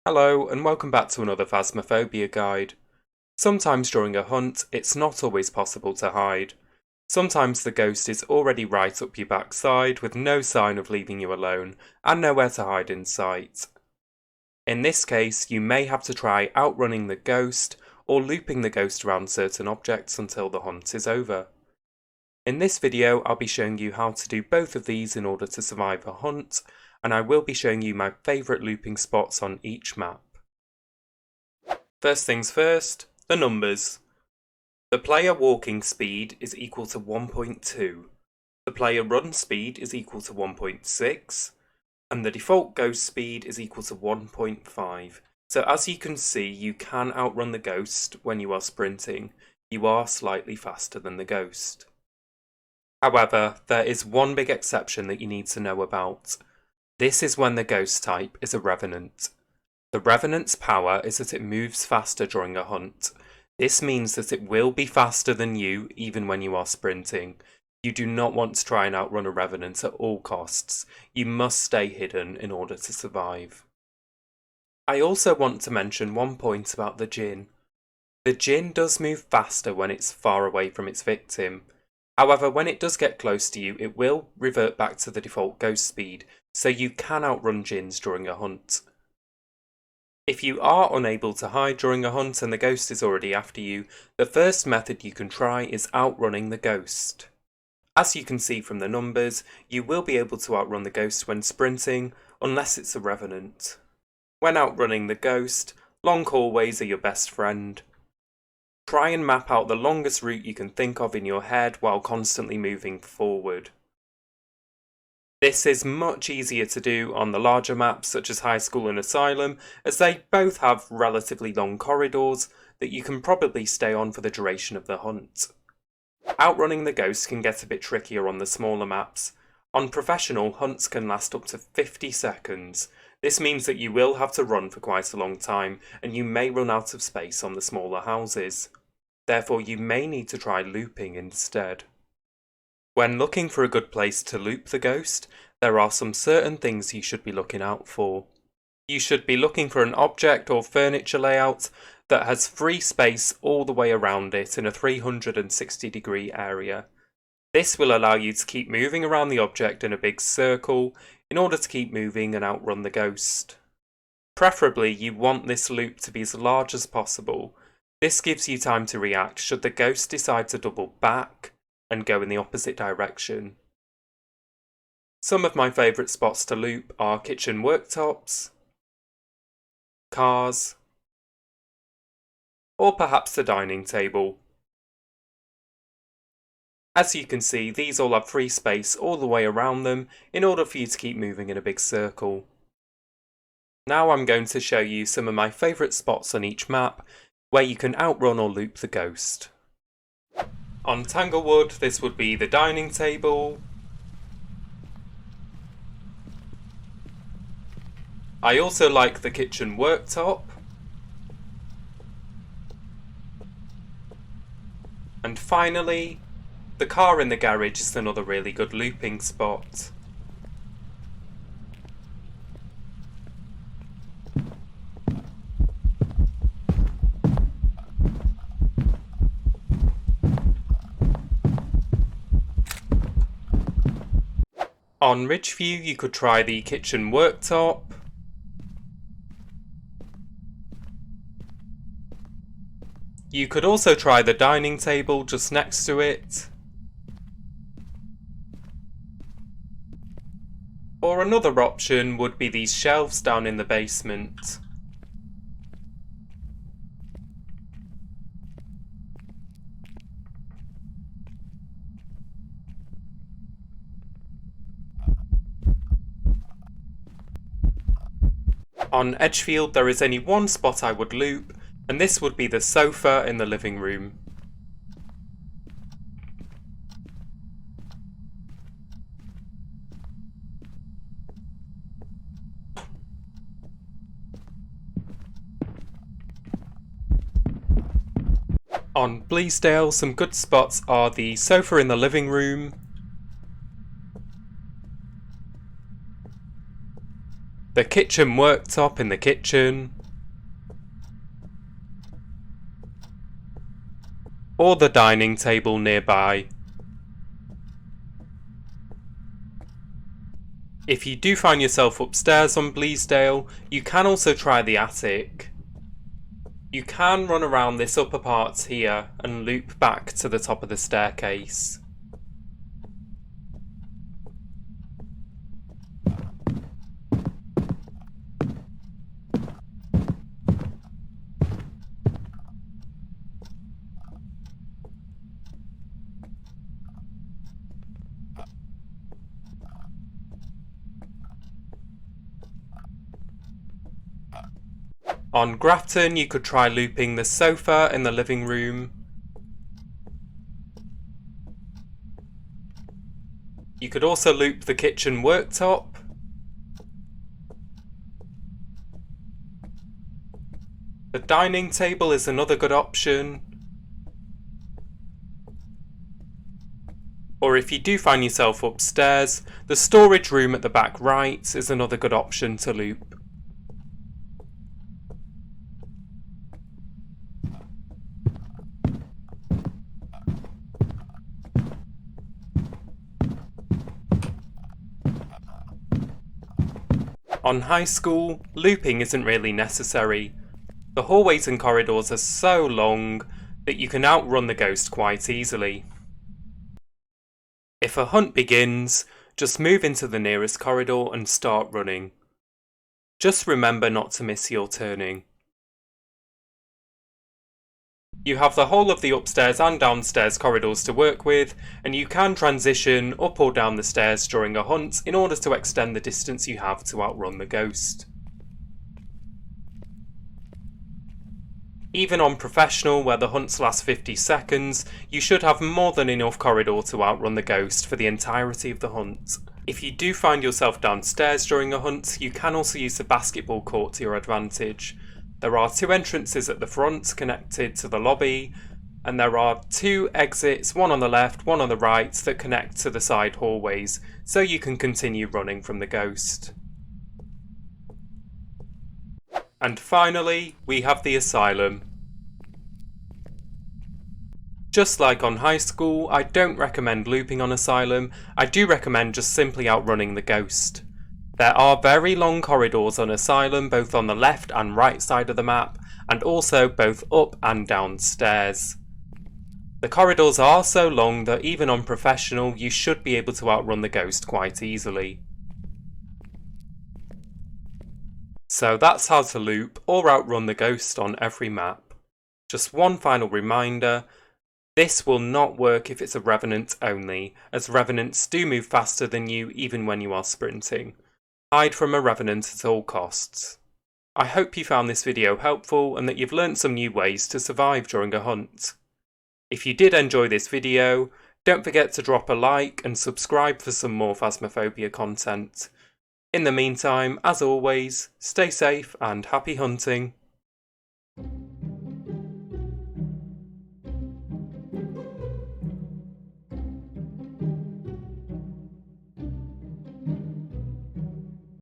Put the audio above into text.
Hello and welcome back to another Phasmophobia guide. Sometimes during a hunt, it's not always possible to hide. Sometimes the ghost is already right up your backside with no sign of leaving you alone and nowhere to hide in sight. In this case, you may have to try outrunning the ghost or looping the ghost around certain objects until the hunt is over. In this video, I'll be showing you how to do both of these in order to survive a hunt, and I will be showing you my favourite looping spots on each map. First things first, the numbers. The player walking speed is equal to 1.2, the player run speed is equal to 1.6, and the default ghost speed is equal to 1.5. So as you can see, you can outrun the ghost when you are sprinting. You are slightly faster than the ghost. However, there is one big exception that you need to know about. This is when the ghost type is a revenant. The revenant's power is that it moves faster during a hunt. This means that it will be faster than you even when you are sprinting. You do not want to try and outrun a revenant at all costs. You must stay hidden in order to survive. I also want to mention one point about the djinn. The djinn does move faster when it's far away from its victim. However, when it does get close to you, it will revert back to the default ghost speed, so you can outrun djinns during a hunt. If you are unable to hide during a hunt and the ghost is already after you, the first method you can try is outrunning the ghost. As you can see from the numbers, you will be able to outrun the ghost when sprinting, unless it's a revenant. When outrunning the ghost, long hallways are your best friend. Try and map out the longest route you can think of in your head while constantly moving forward. This is much easier to do on the larger maps such as High School and Asylum, as they both have relatively long corridors that you can probably stay on for the duration of the hunt. Outrunning the ghost can get a bit trickier on the smaller maps. On professional, hunts can last up to 50 seconds. This means that you will have to run for quite a long time, and you may run out of space on the smaller houses. Therefore, you may need to try looping instead. When looking for a good place to loop the ghost, there are some certain things you should be looking out for. You should be looking for an object or furniture layout that has free space all the way around it in a 360-degree area. This will allow you to keep moving around the object in a big circle in order to keep moving and outrun the ghost. Preferably, you want this loop to be as large as possible. This gives you time to react should the ghost decide to double back and go in the opposite direction. Some of my favourite spots to loop are kitchen worktops, cars, or perhaps the dining table. As you can see, these all have free space all the way around them in order for you to keep moving in a big circle. Now I'm going to show you some of my favourite spots on each map where you can outrun or loop the ghost. On Tanglewood, this would be the dining table. I also like the kitchen worktop. And finally, the car in the garage is another really good looping spot. On Ridgeview, you could try the kitchen worktop. You could also try the dining table just next to it. Or another option would be these shelves down in the basement. On Edgefield, there is only one spot I would loop, and this would be the sofa in the living room. On Bleasdale, some good spots are the sofa in the living room, the kitchen worktop in the kitchen, or the dining table nearby. If you do find yourself upstairs on Bleasdale, you can also try the attic. You can run around this upper part here and loop back to the top of the staircase. On Grafton, you could try looping the sofa in the living room. You could also loop the kitchen worktop. The dining table is another good option. Or if you do find yourself upstairs, the storage room at the back right is another good option to loop. On high school, looping isn't really necessary. The hallways and corridors are so long that you can outrun the ghost quite easily. If a hunt begins, just move into the nearest corridor and start running. Just remember not to miss your turning. You have the whole of the upstairs and downstairs corridors to work with, and you can transition up or down the stairs during a hunt in order to extend the distance you have to outrun the ghost. Even on professional, where the hunts last 50 seconds, you should have more than enough corridor to outrun the ghost for the entirety of the hunt. If you do find yourself downstairs during a hunt, you can also use the basketball court to your advantage. There are 2 entrances at the front connected to the lobby, and there are 2 exits, one on the left, one on the right, that connect to the side hallways, so you can continue running from the ghost. And finally, we have the Asylum. Just like on high school, I don't recommend looping on Asylum. I do recommend just simply outrunning the ghost. There are very long corridors on Asylum, both on the left and right side of the map, and also both up and down stairs. The corridors are so long that even on professional, you should be able to outrun the ghost quite easily. So that's how to loop or outrun the ghost on every map. Just one final reminder, this will not work if it's a Revenant only, as Revenants do move faster than you even when you are sprinting. Hide from a Revenant at all costs. I hope you found this video helpful and that you've learnt some new ways to survive during a hunt. If you did enjoy this video, don't forget to drop a like and subscribe for some more Phasmophobia content. In the meantime, as always, stay safe and happy hunting.